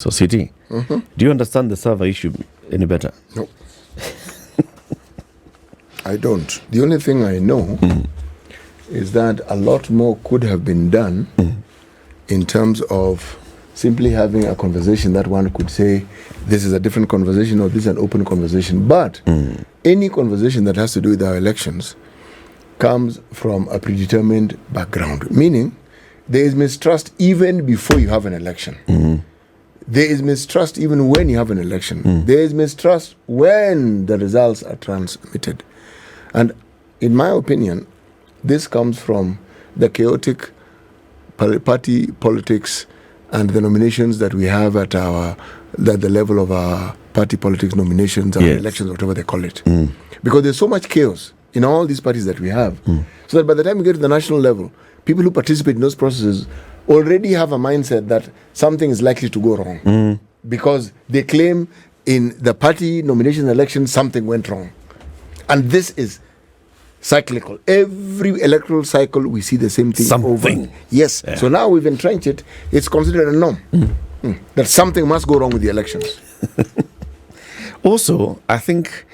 So, CT, do you understand the server issue any better? No. I don't. The only thing I know is that a lot more could have been done in terms of simply having a conversation that one could say, this is a different conversation or this is an open conversation. But any conversation that has to do with our elections comes from a predetermined background, meaning there is mistrust even before you have an election. There is mistrust even when you have an election. There is mistrust when the results are transmitted. And in my opinion, this comes from the chaotic party politics and the nominations that we have at the level of our party politics nominations, our elections, whatever they call it. Because there's so much chaos in all these parties that we have. So that by the time we get to the national level, people who participate in those processes already have a mindset that something is likely to go wrong because they claim in the party nomination election something went wrong. And this is cyclical. Every electoral cycle we see the same thing over. Yes. Yeah. So now we've entrenched it. It's considered a norm that something must go wrong with the elections. Also, I think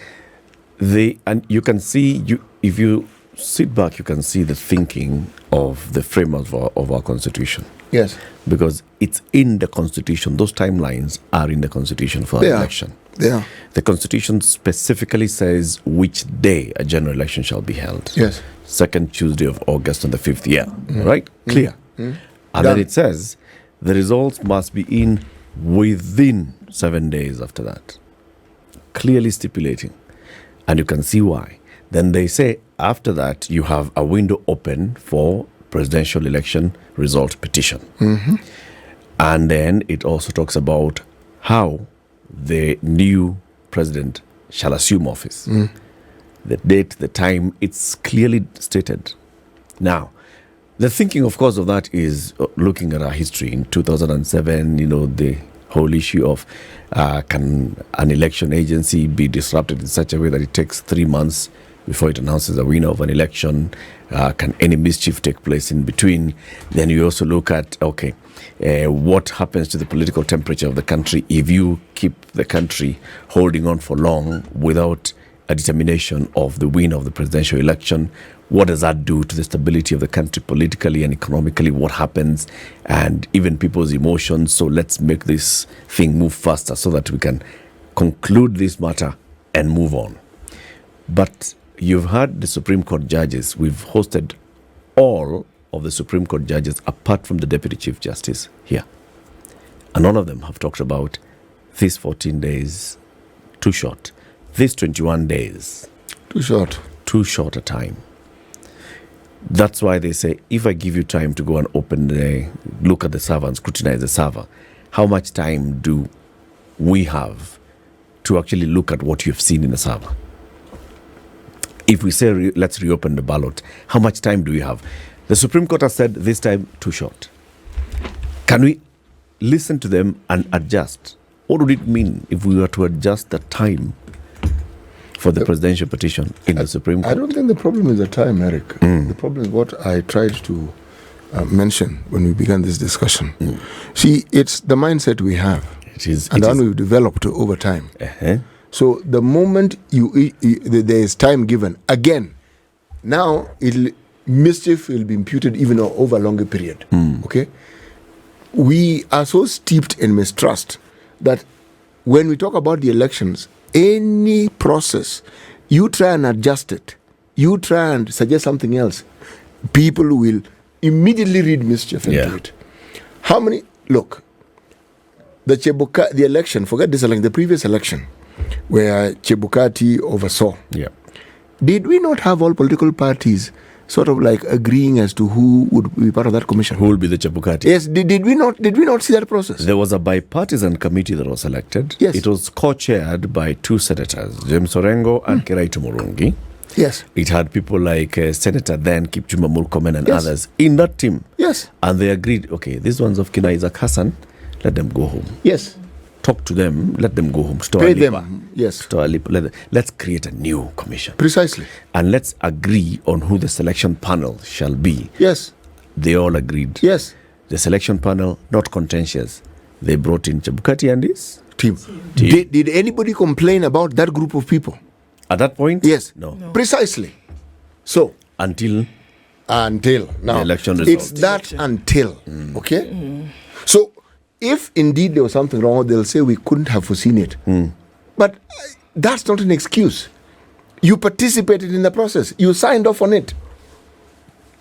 and you can see, if you sit back, you can see the thinking of the framework of our Constitution. Yes. Because it's in the Constitution. Those timelines are in the Constitution for an election. Yeah. The Constitution specifically says which day a general election shall be held. Yes. Second Tuesday of August on the 5th year. Right? Clear. And then it says the results must be in within 7 days after that. Clearly stipulating. And you can see why. Then they say after that you have a window open for presidential election result petition. And then it also talks about how the new president shall assume office. The date, the time, it's clearly stated. Now, the thinking, of course, of that is looking at our history. In 2007, the whole issue of can an election agency be disrupted in such a way that it takes 3 months before it announces a winner of an election? Can any mischief take place in between? Then you also look at, what happens to the political temperature of the country if you keep the country holding on for long without a determination of the winner of the presidential election? What does that do to the stability of the country politically and economically? What happens? And even people's emotions. So let's make this thing move faster so that we can conclude this matter and move on. But you've heard the Supreme Court judges. We've hosted all of the Supreme Court judges apart from the Deputy Chief Justice here. And all of them have talked about these 14 days too short. These 21 days. Too short. Too short a time. That's why they say, if I give you time to go and look at the server and scrutinize the server, how much time do we have to actually look at what you've seen in the server? If we say, let's reopen the ballot, how much time do we have? The Supreme Court has said this time too short. Can we listen to them and adjust? What would it mean if we were to adjust the time for the presidential petition in the Supreme Court? I don't think the problem is the time, Eric. The problem is what I tried to mention when we began this discussion. See, it's the mindset we have. And we've developed over time. So the moment there is time given, again, now mischief will be imputed even over a longer period. Okay? We are so steeped in mistrust that when we talk about the elections, any process, you try and adjust it, you try and suggest something else, people will immediately read mischief into it. The election, forget this election, the previous election, where Chebukati oversaw. Did we not have all political parties sort of like agreeing as to who would be part of that commission? Who will be the Chebukati? Yes, did we not see that process? There was a bipartisan committee that was elected. Yes. It was co-chaired by 2 senators, James Orengo and Kiraitu Murungi. Yes. It had people like Senator then Kipchumba Murkomen and others in that team. Yes. And they agreed, these ones of Kina Isaac Hassan, let them go home. Yes. Talk to them, let them go home. Pay them. Yes. Let's create a new commission. Precisely. And let's agree on who the selection panel shall be. Yes. They all agreed. Yes. The selection panel, not contentious. They brought in Chebukati and his team. Team. Did anybody complain about that group of people? At that point? Yes. No. Precisely. So, Until now, the election it's result. that until, okay? So, if indeed there was something wrong, they'll say we couldn't have foreseen it. But that's not an excuse. You participated in the process. You signed off on it.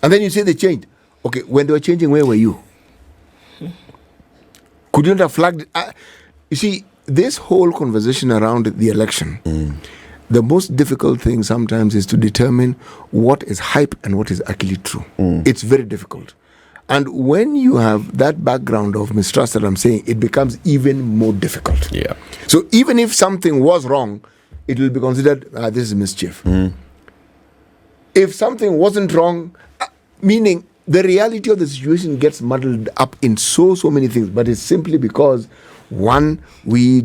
And then you say they changed. Okay, when they were changing, where were you? Could you not have flagged? You see, this whole conversation around the election, the most difficult thing sometimes is to determine what is hype and what is actually true. It's very difficult. And when you have that background of mistrust that I'm saying, it becomes even more difficult. Yeah. So even if something was wrong, it will be considered, this is mischief. If something wasn't wrong, meaning the reality of the situation gets muddled up in so many things, but it's simply because, one, we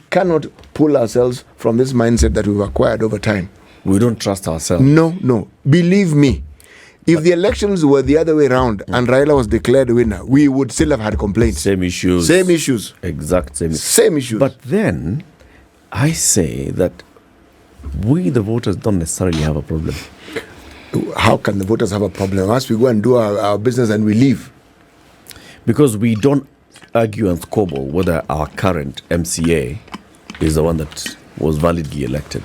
cannot pull ourselves from this mindset that we've acquired over time. We don't trust ourselves. No. Believe me, if the elections were the other way around and Raila was declared a winner, we would still have had complaints. Same issues. Exact Same issues. But then, I say that we, the voters, don't necessarily have a problem. How can the voters have a problem? Once we go and do our business and we leave. Because we don't argue and squabble whether our current MCA is the one that was validly elected,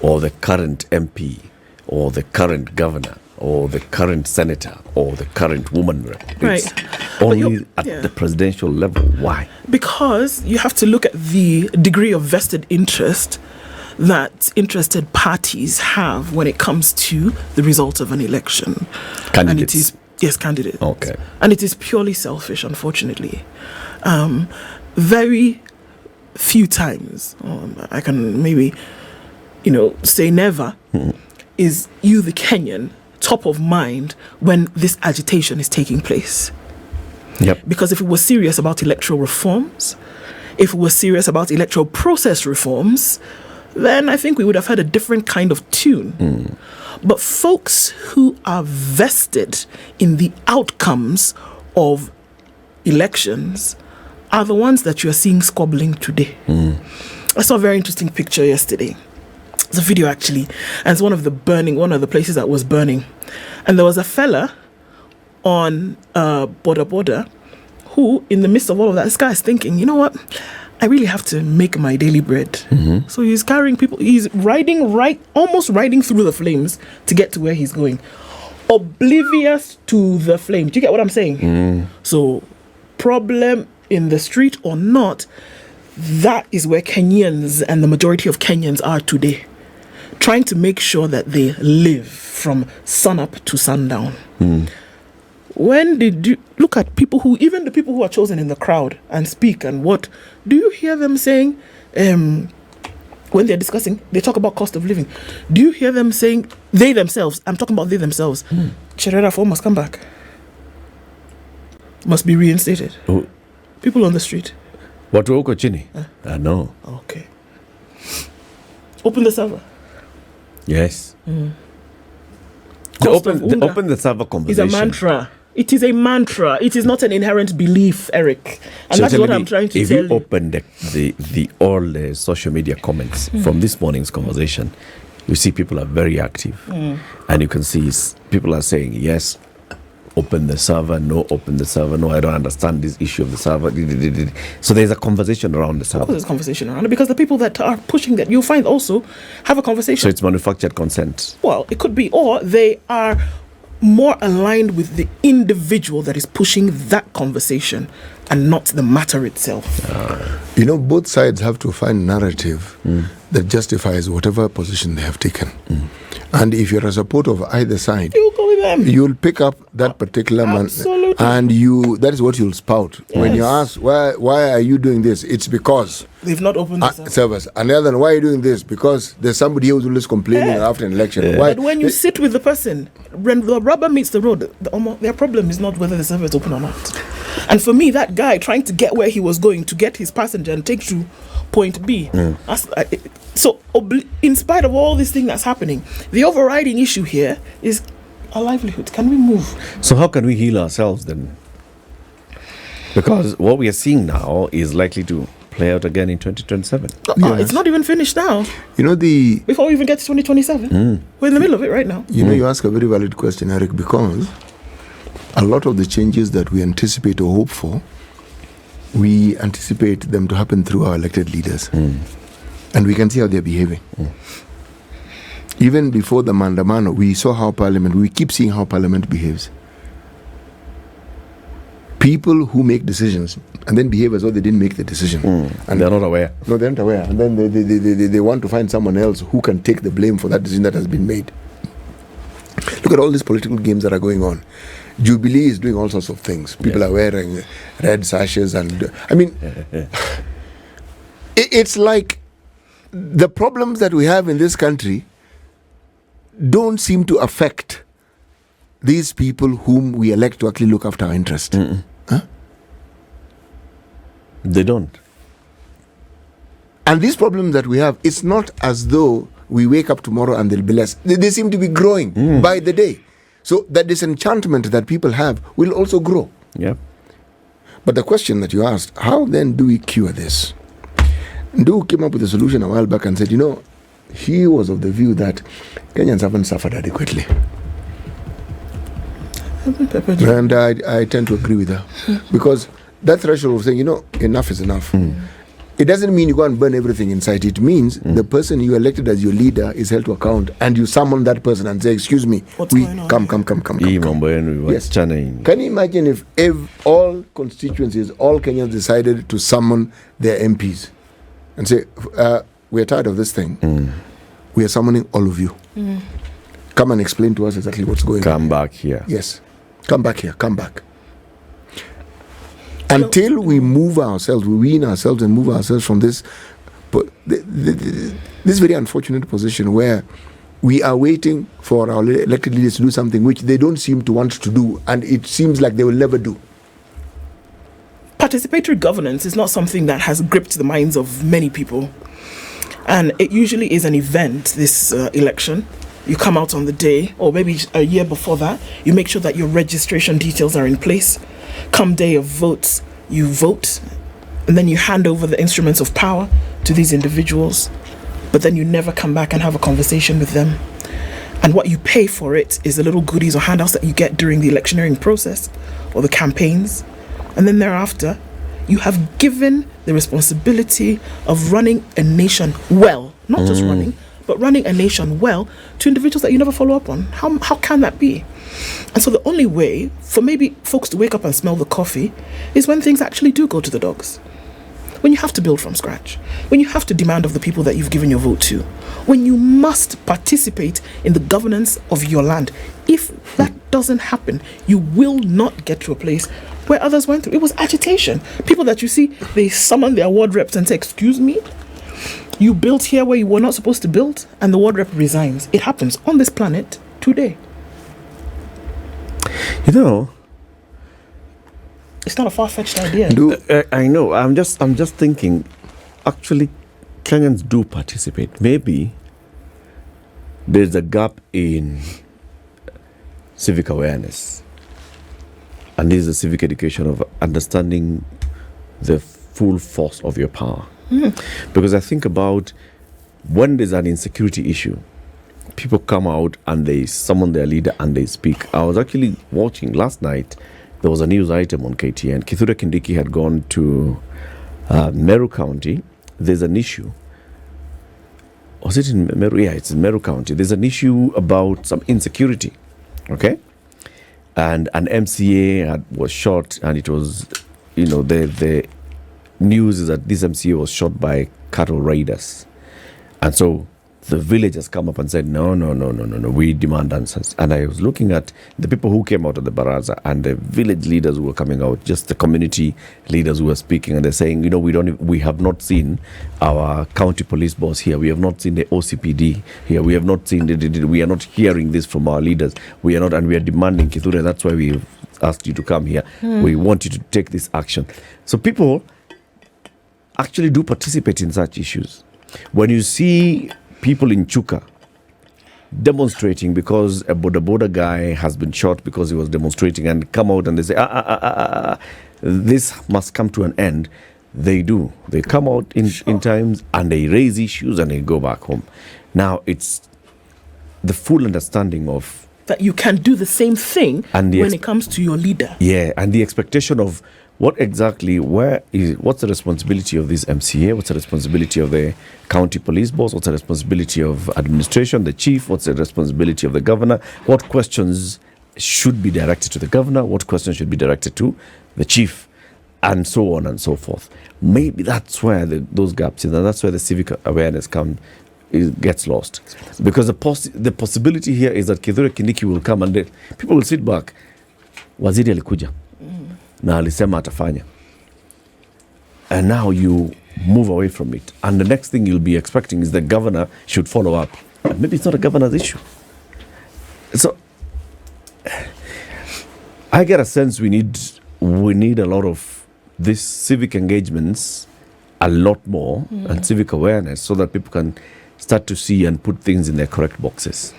or the current MP, or the current governor, or the current senator, or the current woman rep. Right. It's only at the presidential level. Why? Because you have to look at the degree of vested interest that interested parties have when it comes to the result of an election. Candidates. And it is, yes, candidates. Okay. And it is purely selfish, unfortunately. Very few times, I can maybe, say never, is you, the Kenyan, top of mind when this agitation is taking place. Yep. Because if it was serious about electoral reforms, if it was serious about electoral process reforms, then I think we would have had a different kind of tune. But folks who are vested in the outcomes of elections are the ones that you're seeing squabbling today. I saw a very interesting picture yesterday. It's a video actually, and it's one of the places that was burning. And there was a fella on border who, in the midst of all of that, this guy is thinking, you know what? I really have to make my daily bread. So he's carrying people, he's almost riding through the flames to get to where he's going. Oblivious to the flame. Do you get what I'm saying? So, problem in the street or not, that is where Kenyans and the majority of Kenyans are today. Trying to make sure that they live from sunup to sundown. When did you look at even the people who are chosen in the crowd and speak and what, do you hear them saying, when they're discussing, they talk about cost of living. Do you hear them saying, they themselves, I'm talking about they themselves, Sharia reform must come back. Must be reinstated. Oh. People on the street. Watu wako chini? No. Okay. Open the server. Yes. They open the server conversation. It's a mantra. It is a mantra. It is not an inherent belief, Eric. And So that's tell what me, I'm trying to if tell you you. open all the social media comments from this morning's conversation, you see people are very active. And you can see people are saying, yes, open the server, no, open the server, no, I don't understand this issue of the server. So there's a conversation around the server. There's a conversation around it because the people that are pushing that, you'll find also have a conversation. So it's manufactured consent. Well, it could be, or they are more aligned with the individual that is pushing that conversation and not the matter itself. Both sides have to find narrative that justifies whatever position they have taken. And if you're a supporter of either side, You go with them. you'll pick up that particular man, Absolutely. and that is what you'll spout. When you ask, why are you doing this? It's because They've not opened the server. servers. And the other one, why are you doing this? Because there's somebody here who's always complaining after an election. Why? But when you sit with the person, when the rubber meets the road, their problem is not whether the server is open or not. And for me, that guy trying to get where he was going to get his passenger and take to point B. In spite of all this thing that's happening, the overriding issue here is our livelihood. Can we move? So how can we heal ourselves then? Because what we are seeing now is likely to play out again in 2027. It's not even finished now. You know, Before we even get to 2027, we're in the middle of it right now. you know, you ask a very valid question, Eric, because a lot of the changes that we anticipate or hope for, we anticipate them to happen through our elected leaders. And we can see how they're behaving. Even before the Mandamano, we keep seeing how Parliament behaves. People who make decisions and then behave as though they didn't make the decision. And they're not aware. No, they're not aware. And then they want to find someone else who can take the blame for that decision that has been made. Look at all these political games that are going on. Jubilee is doing all sorts of things. People are wearing red sashes and... I mean, it's like the problems that we have in this country don't seem to affect these people whom we elect to actually look after our interest. Huh? They don't. And these problems that we have, it's not as though we wake up tomorrow and they'll be less. They seem to be growing by the day. So that disenchantment that people have will also grow. Yeah. But the question that you asked, how then do we cure this? Ndu came up with a solution a while back and said, you know, he was of the view that Kenyans haven't suffered adequately. And I tend to agree with her. Because that threshold of saying, you know, enough is enough. It doesn't mean you go and burn everything in sight. It means the person you elected as your leader is held to account, and you summon that person and say, excuse me, What's going on? Come. Yes. Channeling. Can you imagine if all constituencies, all Kenyans decided to summon their MPs and say, we're tired of this thing. We are summoning all of you. Come and explain to us exactly what's going on. Come back here. Yes. Come back here. Come back. Until we move ourselves, we wean ourselves and move ourselves from this very unfortunate position where we are waiting for our elected leaders to do something which they don't seem to want to do, and it seems like they will never do. Participatory governance is not something that has gripped the minds of many people. And it usually is an event, this election. You come out on the day, or maybe a year before that, you make sure that your registration details are in place. Come day of votes, you vote, and then you hand over the instruments of power to these individuals, but then you never come back and have a conversation with them. And what you pay for it is the little goodies or handouts that you get during the electioneering process or the campaigns. And then thereafter, you have given the responsibility of running a nation well, not just running, but running a nation well to individuals that you never follow up on. How can that be? And so the only way for maybe folks to wake up and smell the coffee is when things actually do go to the dogs. When you have to build from scratch. When you have to demand of the people that you've given your vote to. When you must participate in the governance of your land. If that doesn't happen, you will not get to a place where others went through. It was agitation. People that you see, they summon their ward reps and say, excuse me, you built here where you were not supposed to build, and the ward rep resigns. It happens on this planet today. You know, it's not a far-fetched idea. I know. I'm just thinking. Actually, Kenyans do participate. Maybe there's a gap in civic awareness, and this is a civic education of understanding the full force of your power. Because I think about when there's an insecurity issue, people come out and they summon their leader and they speak. I was actually watching last night, there was a news item on KTN. Kithure Kindiki had gone to Meru County. There's an issue. Was it in Meru? Yeah, it's in Meru County. There's an issue about some insecurity. Okay? And an MCA was shot, and it was, the news is that this MCA was shot by cattle raiders. And so the village has come up and said, no, we demand answers. And I was looking at the people who came out of the baraza and the village leaders who were coming out, just the community leaders who were speaking, and they're saying, we have not seen our county police boss here. We have not seen the OCPD here. We have not seen we are not hearing this from our leaders. We are not, and we are demanding, Kithure, that's why we've asked you to come here. We want you to take this action. So people actually do participate in such issues. When you see people in Chuka demonstrating because a boda guy has been shot because he was demonstrating, and come out and they say, this must come to an end. They do. They come out in times and they raise issues and they go back home. Now it's the full understanding of that you can do the same thing and when it comes to your leader. Yeah, and the expectation of what's the responsibility of this MCA? What's the responsibility of the county police boss? What's the responsibility of administration, the chief? What's the responsibility of the governor? What questions should be directed to the governor? What questions should be directed to the chief? And so on and so forth. Maybe that's where those gaps in, and that's where the civic awareness gets lost. Because the possibility here is that Kithure Kindiki will come and people will sit back. Waziri alikuja na alisema atafanya, and now you move away from it, and the next thing you'll be expecting is the governor should follow up, and maybe it's not a governor's issue. So I get a sense we need a lot of these civic engagements, a lot more, and civic awareness, so that people can start to see and put things in their correct boxes.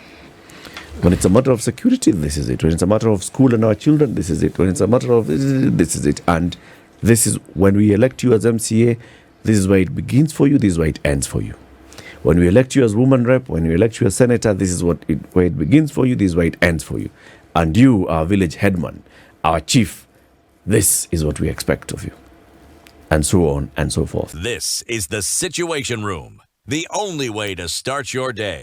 When it's a matter of security, this is it. When it's a matter of school and our children, this is it. When it's a matter of this is it. And this is when we elect you as MCA, this is where it begins for you, this is where it ends for you. When we elect you as woman rep, when we elect you as senator, this is where it begins for you, this is where it ends for you. And you, our village headman, our chief, this is what we expect of you. And so on and so forth. This is the Situation Room, the only way to start your day.